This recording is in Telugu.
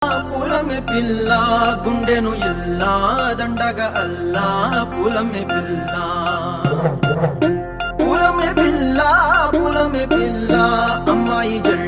పూలమే పిల్ల గుండెను ఇల్లా దండగ అల్లా పూలమే పిల్ల పూలమే పిల్ల పూలమే పిల్ల అమ్మాయి జల్